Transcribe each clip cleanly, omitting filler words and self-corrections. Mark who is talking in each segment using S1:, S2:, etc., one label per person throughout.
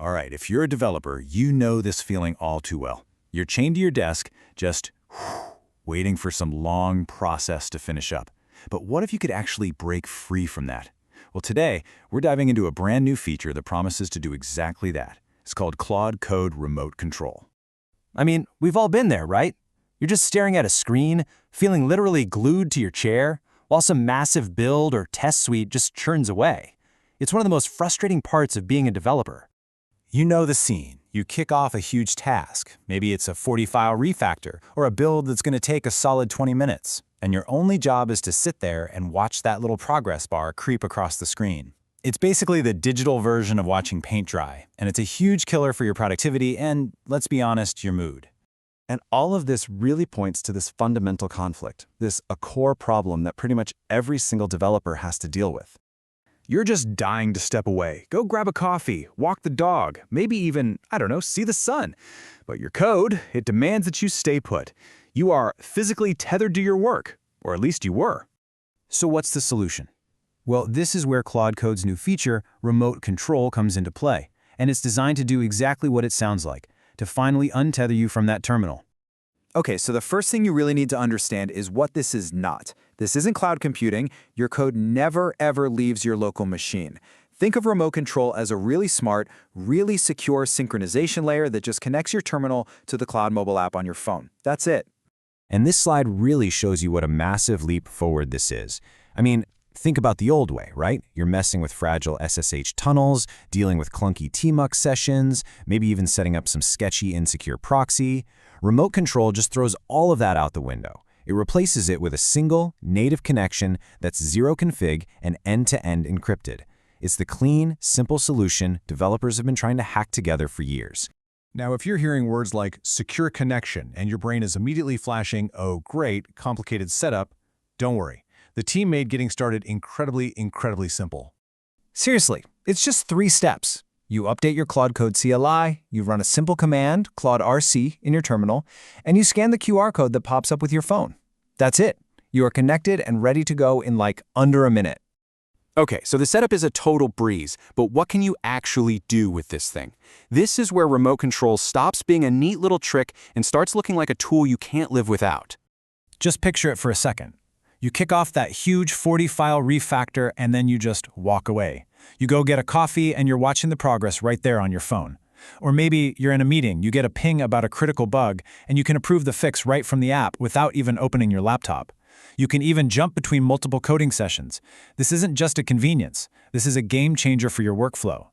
S1: All right, if you're a developer, you know this feeling all too well. You're chained to your desk, just waiting for some long process to finish up. But what if you could actually break free from that? Well, today, we're diving into a brand new feature that promises to do exactly that. It's called Claude Code Remote Control.
S2: I mean, we've all been there, right? You're just staring at a screen, feeling literally glued to your chair, while some massive build or test suite just churns away. It's one of the most frustrating parts of being a developer.
S1: You know the scene. You kick off a huge task. Maybe it's a 40-file refactor or a build that's going to take a solid 20 minutes. And your only job is to sit there and watch that little progress bar creep across the screen. It's basically the digital version of watching paint dry, and it's a huge killer for your productivity and, let's be honest, your mood.
S3: And all of this really points to this fundamental conflict, a core problem that pretty much every single developer has to deal with.
S1: You're just dying to step away, go grab a coffee, walk the dog, maybe even, see the sun. But your code, it demands that you stay put. You are physically tethered to your work, or at least you were.
S2: So what's the solution? Well, this is where Claude Code's new feature, Remote Control, comes into play. And it's designed to do exactly what it sounds like, to finally untether you from that terminal.
S4: Okay, so the first thing you really need to understand is what this is not. This isn't cloud computing. Your code never, ever leaves your local machine. Think of remote control as a really smart, really secure synchronization layer that just connects your terminal to the cloud mobile app on your phone. That's it.
S2: And this slide really shows you what a massive leap forward this is. I mean, think about the old way, right? You're messing with fragile SSH tunnels, dealing with clunky tmux sessions, maybe even setting up some sketchy, insecure proxy. Remote control just throws all of that out the window. It replaces it with a single, native connection that's zero config and end-to-end encrypted. It's the clean, simple solution developers have been trying to hack together for years.
S5: Now, if you're hearing words like secure connection and your brain is immediately flashing, oh great, complicated setup, don't worry. The team made getting started incredibly simple.
S4: Seriously, it's just 3 steps. You update your Claude Code CLI, you run a simple command, Claude RC, in your terminal, and you scan the QR code that pops up with your phone. That's it. You are connected and ready to go in like under a minute.
S6: Okay, so the setup is a total breeze, but what can you actually do with this thing? This is where remote control stops being a neat little trick and starts looking like a tool you can't live without.
S2: Just picture it for a second. You kick off that huge 40-file refactor and then you just walk away. You go get a coffee and you're watching the progress right there on your phone. Or maybe you're in a meeting, you get a ping about a critical bug, and you can approve the fix right from the app without even opening your laptop. You can even jump between multiple coding sessions. This isn't just a convenience. This is a game changer for your workflow.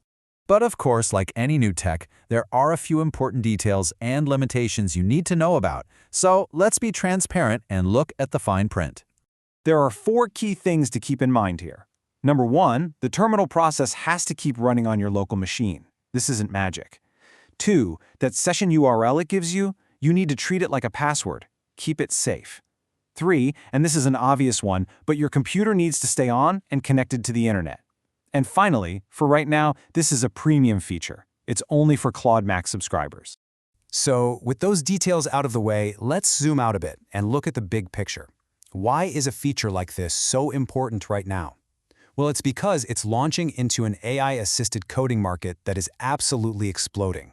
S3: But of course, like any new tech, there are a few important details and limitations you need to know about. So let's be transparent and look at the fine print.
S4: There are 4 key things to keep in mind here. Number 1, the terminal process has to keep running on your local machine. This isn't magic. 2, that session URL it gives you, you need to treat it like a password. Keep it safe. 3, and this is an obvious one, but your computer needs to stay on and connected to the internet. And finally, for right now, this is a premium feature. It's only for Claude Max subscribers.
S3: So with those details out of the way, let's zoom out a bit and look at the big picture. Why is a feature like this so important right now? Well, it's because it's launching into an AI-assisted coding market that is absolutely exploding.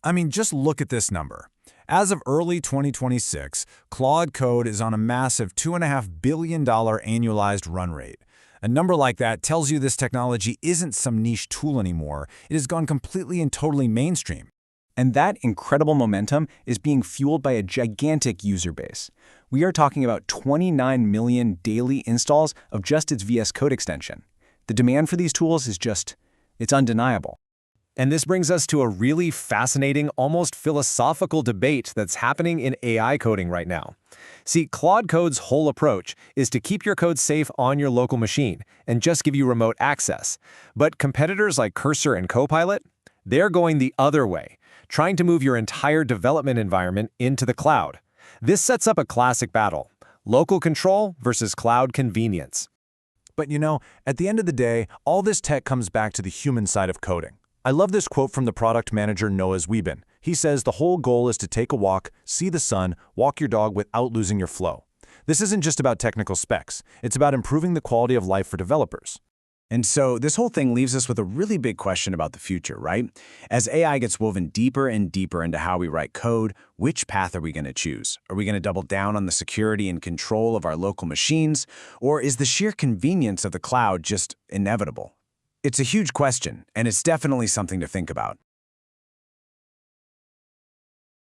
S1: I mean, just look at this number. As of early 2026, Claude Code is on a massive $2.5 billion annualized run rate. A number like that tells you this technology isn't some niche tool anymore. It has gone completely and totally mainstream.
S4: And that incredible momentum is being fueled by a gigantic user base. We are talking about 29 million daily installs of just its VS Code extension. The demand for these tools is it's undeniable.
S7: And this brings us to a really fascinating, almost philosophical debate that's happening in AI coding right now. See, Claude Code's whole approach is to keep your code safe on your local machine and just give you remote access. But competitors like Cursor and Copilot, they're going the other way, trying to move your entire development environment into the cloud. This sets up a classic battle: local control versus cloud convenience.
S5: But at the end of the day, all this tech comes back to the human side of coding. I love this quote from the product manager Noah Zwiebin. He says the whole goal is to take a walk, see the sun, walk your dog without losing your flow. This isn't just about technical specs. It's about improving the quality of life for developers.
S2: And so this whole thing leaves us with a really big question about the future, right? As AI gets woven deeper and deeper into how we write code, which path are we going to choose? Are we going to double down on the security and control of our local machines? Or is the sheer convenience of the cloud just inevitable? It's a huge question, and it's definitely something to think about.